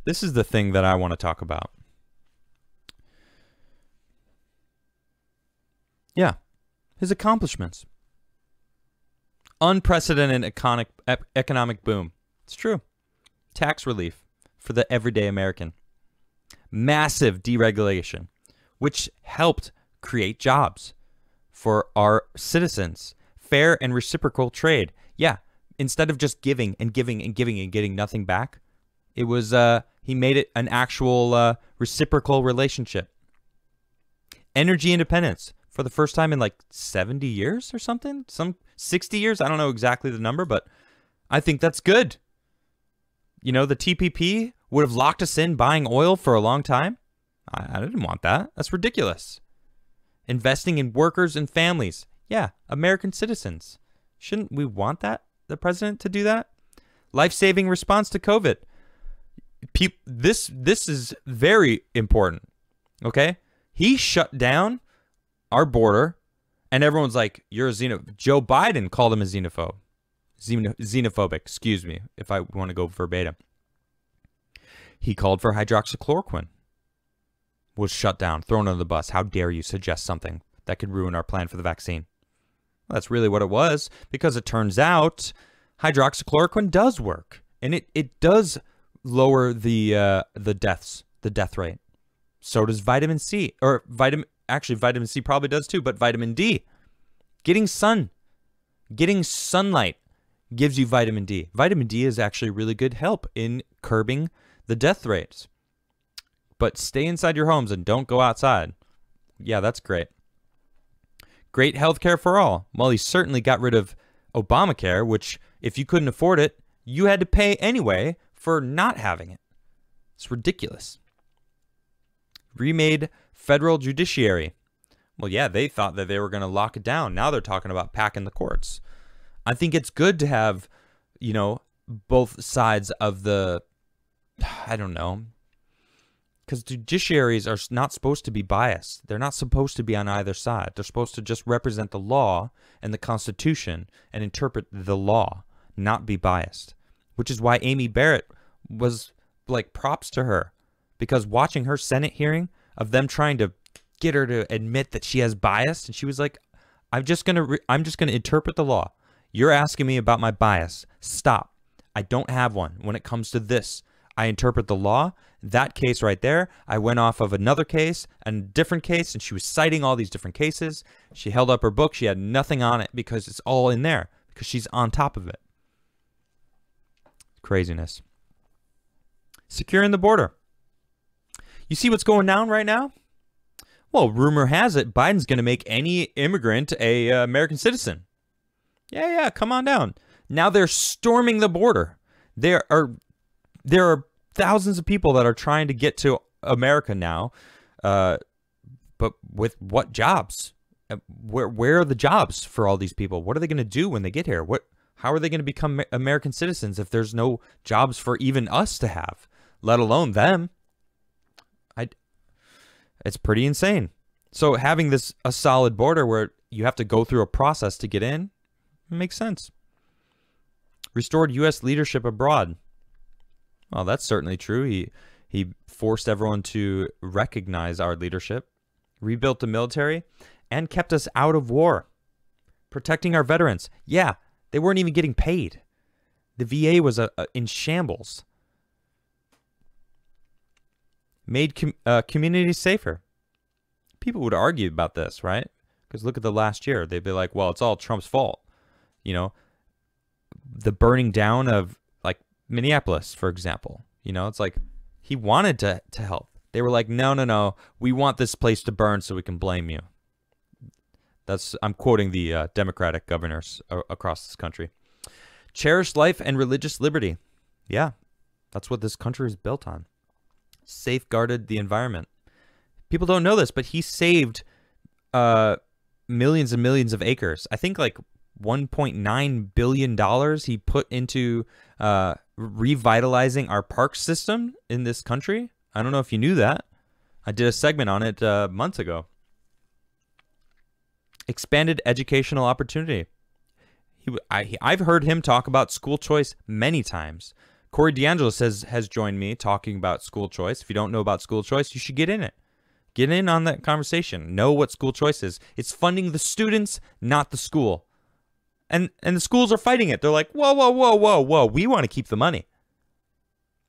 This is the thing that I want to talk about. Yeah, his accomplishments. Unprecedented economic boom. It's true. Tax relief for the everyday American. Massive deregulation, which helped create jobs for our citizens. Fair and reciprocal trade. Yeah, instead of just giving and giving and giving and getting nothing back, it was he made it an actual reciprocal relationship. Energy independence for the first time in like 70 years or something, some 60 years. I don't know exactly the number, but I think that's good. You know, the TPP would have locked us in buying oil for a long time. I didn't want that. That's ridiculous. Investing in workers and families. Yeah, American citizens. Shouldn't we want that? The president to do that? Life-saving response to COVID. This is very important. Okay? He shut down our border, and everyone's like, "You're a xenophobe." Joe Biden called him a xenophobe. Xenophobic, excuse me, if I want to go verbatim. He called for hydroxychloroquine. Was shut down, thrown under the bus. How dare you suggest something that could ruin our plan for the vaccine? Well, that's really what it was, because it turns out hydroxychloroquine does work, and it does lower the death rate. So does vitamin C, or vitamin C probably does too, but vitamin D. Getting sunlight gives you vitamin D. Vitamin D is actually really good help in curbing the death rates. But stay inside your homes and don't go outside. Yeah, that's great. Great health care for all. Well, he certainly got rid of Obamacare, which if you couldn't afford it, you had to pay anyway for not having it. It's ridiculous. Remade federal judiciary. Well, yeah, they thought that they were going to lock it down. Now they're talking about packing the courts. I think it's good to have, you know, both sides of the, I don't know, because judiciaries are not supposed to be biased. They're not supposed to be on either side. They're supposed to just represent the law and the Constitution and interpret the law, not be biased. Which is why Amy Barrett was like, props to her, because watching her Senate hearing of them trying to get her to admit that she has bias, and she was like, I'm just gonna interpret the law. You're asking me about my bias. Stop. I don't have one when it comes to this. I interpret the law. That case right there, I went off of another case and a different case, and she was citing all these different cases. She held up her book. She had nothing on it because it's all in there, because she's on top of it. Craziness. Securing the border. You see what's going down right now? Well, rumor has it Biden's going to make any immigrant a American citizen. Yeah, come on down. Now they're storming the border. There are thousands of people that are trying to get to America now, but with what jobs? Where are the jobs for all these people? What are they going to do when they get here? How are they going to become American citizens if there's no jobs for even us to have, let alone them? It's pretty insane. So having a solid border where you have to go through a process to get in makes sense. Restored U.S. leadership abroad. Well, that's certainly true. He forced everyone to recognize our leadership, rebuilt the military, and kept us out of war. Protecting our veterans. Yeah, they weren't even getting paid. The VA was in shambles. Made communities safer. People would argue about this, right? Because look at the last year. They'd be like, well, it's all Trump's fault. You know, the burning down of like Minneapolis, for example. You know, it's like he wanted to help. They were like, no, we want this place to burn so we can blame you. I'm quoting the Democratic governors across this country. Cherished life and religious liberty. Yeah, that's what this country is built on. Safeguarded the environment. People don't know this, but he saved millions and millions of acres. I think like $1.9 billion he put into revitalizing our park system in this country. I don't know if you knew that. I did a segment on it months ago. Expanded educational opportunity. I've heard him talk about school choice many times. Corey DeAngelis has joined me talking about school choice. If you don't know about school choice, you should get in it. Get in on that conversation. Know what school choice is. It's funding the students, not the school. And the schools are fighting it. They're like, whoa, whoa, whoa, whoa, whoa. We want to keep the money.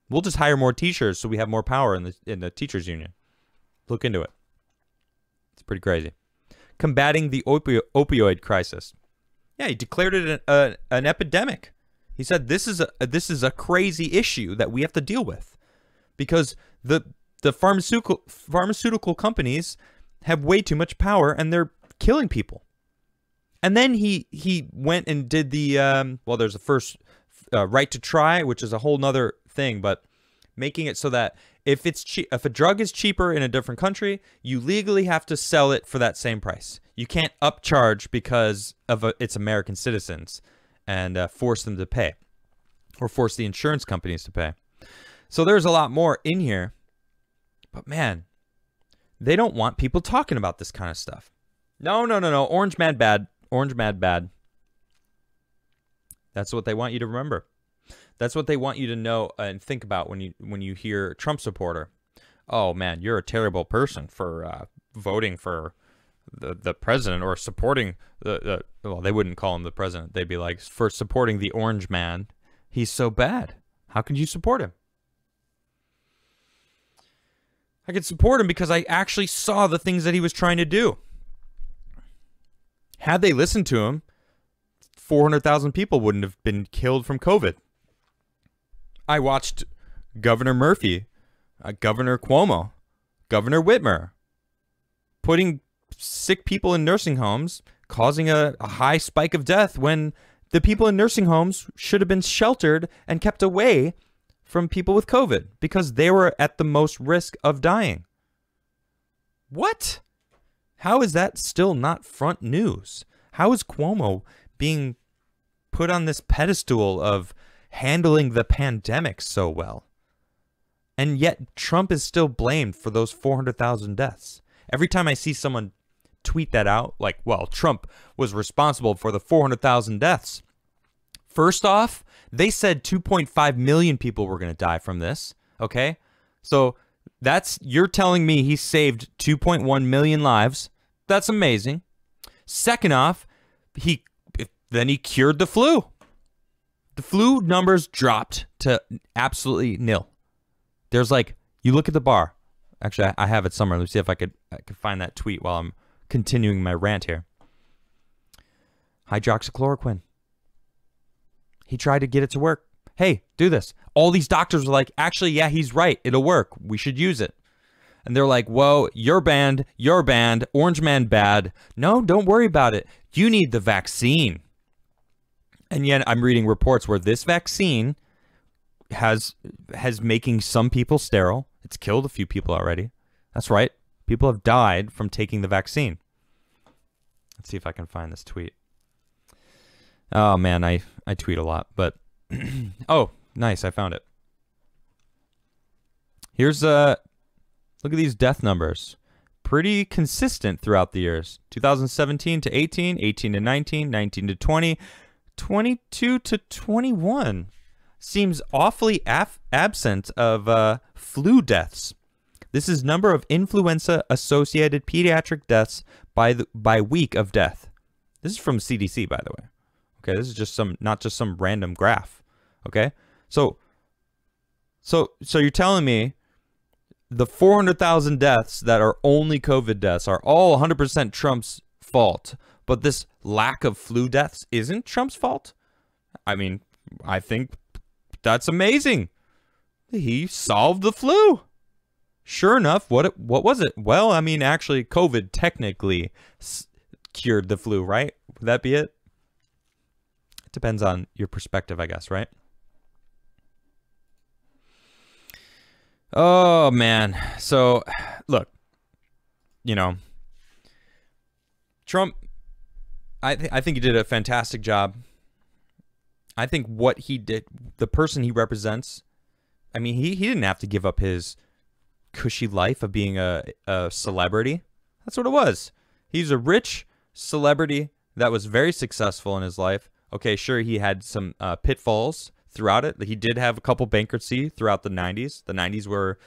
We'll just hire more teachers so we have more power in the teachers union. Look into it. It's pretty crazy. Combating the opioid crisis. Yeah, he declared it an epidemic. He said this is a crazy issue that we have to deal with because the pharmaceutical companies have way too much power and they're killing people. And then he went and did the there's the first right to try, which is a whole nother thing, but making it so that if a drug is cheaper in a different country, you legally have to sell it for that same price. You can't upcharge because of its American citizens and force them to pay or force the insurance companies to pay. So there's a lot more in here, but man, they don't want people talking about this kind of stuff. No. Orange man bad. Orange mad bad. That's what they want you to remember. That's what they want you to know and think about when you hear Trump supporter. Oh man, you're a terrible person for voting for the president or supporting well, they wouldn't call him the president. They'd be like, for supporting the orange man. He's so bad. How could you support him? I could support him because I actually saw the things that he was trying to do. Had they listened to him, 400,000 people wouldn't have been killed from COVID. I watched Governor Murphy, Governor Cuomo, Governor Whitmer putting sick people in nursing homes, causing a high spike of death when the people in nursing homes should have been sheltered and kept away from people with COVID because they were at the most risk of dying. What? How is that still not front news? How is Cuomo being put on this pedestal of handling the pandemic so well? And yet Trump is still blamed for those 400,000 deaths. Every time I see someone tweet that out, like, well, Trump was responsible for the 400,000 deaths. First off, they said 2.5 million people were going to die from this. Okay? So you're telling me he saved 2.1 million lives. That's amazing. Second off, he cured the flu. The flu numbers dropped to absolutely nil. There's you look at the bar. Actually, I have it somewhere. Let's see if I could find that tweet while I'm continuing my rant here. Hydroxychloroquine. He tried to get it to work. Hey, do this. All these doctors were like, actually, yeah, he's right. It'll work. We should use it. And they're like, whoa, you're banned. Orange man bad. No, don't worry about it. You need the vaccine. And yet I'm reading reports where this vaccine has making some people sterile. It's killed a few people already. That's right. People have died from taking the vaccine. Let's see if I can find this tweet. Oh, man, I tweet a lot, but... oh, nice, I found it. Here's look at these death numbers. Pretty consistent throughout the years. 2017 to 18, 18 to 19, 19 to 20, 22 to 21. Seems awfully absent of flu deaths. This is number of influenza-associated pediatric deaths by week of death. This is from CDC, by the way. Okay, this is just not just some random graph. Okay, so you're telling me the 400,000 deaths that are only COVID deaths are all 100% Trump's fault, but this lack of flu deaths isn't Trump's fault? I mean, I think that's amazing. He solved the flu. Sure enough, what was it? Well, I mean, actually, COVID technically cured the flu, right? Would that be it? It depends on your perspective, I guess, right? Oh, man. So, look, Trump, I think he did a fantastic job. I think what he did, the person he represents, I mean, he didn't have to give up his cushy life of being a celebrity. That's what it was. He's a rich celebrity that was very successful in his life. Okay, sure, he had some pitfalls throughout it. He did have a couple bankruptcy throughout the 90s. The 90s were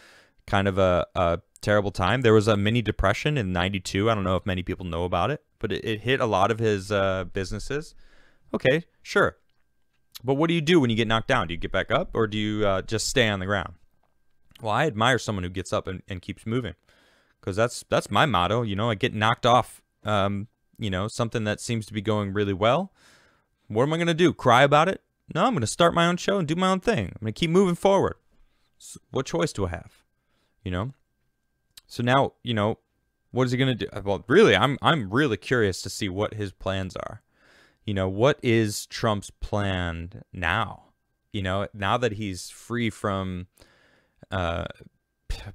kind of a terrible time. There was a mini depression in 92. I don't know if many people know about it, but it hit a lot of his businesses. Okay, sure. But what do you do when you get knocked down? Do you get back up, or do you just stay on the ground? Well, I admire someone who gets up and keeps moving, because that's my motto. You know, I get knocked off, you know, something that seems to be going really well. What am I going to do? Cry about it? No, I'm going to start my own show and do my own thing. I'm going to keep moving forward. So what choice do I have? You know? So now, you know, what is he going to do? Well, really, I'm really curious to see what his plans are. You know, what is Trump's plan now? You know, now that he's free from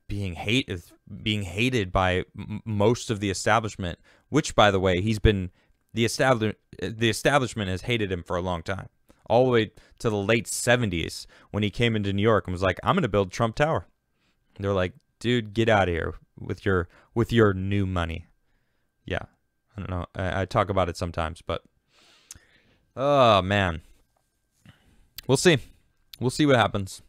being hated by most of the establishment, which, by the way, the establishment has hated him for a long time, all the way to the late 70s when he came into New York and was like, I'm going to build Trump Tower. They're like, dude, get out of here with your new money. Yeah, I don't know. I talk about it sometimes, but oh man, we'll see what happens.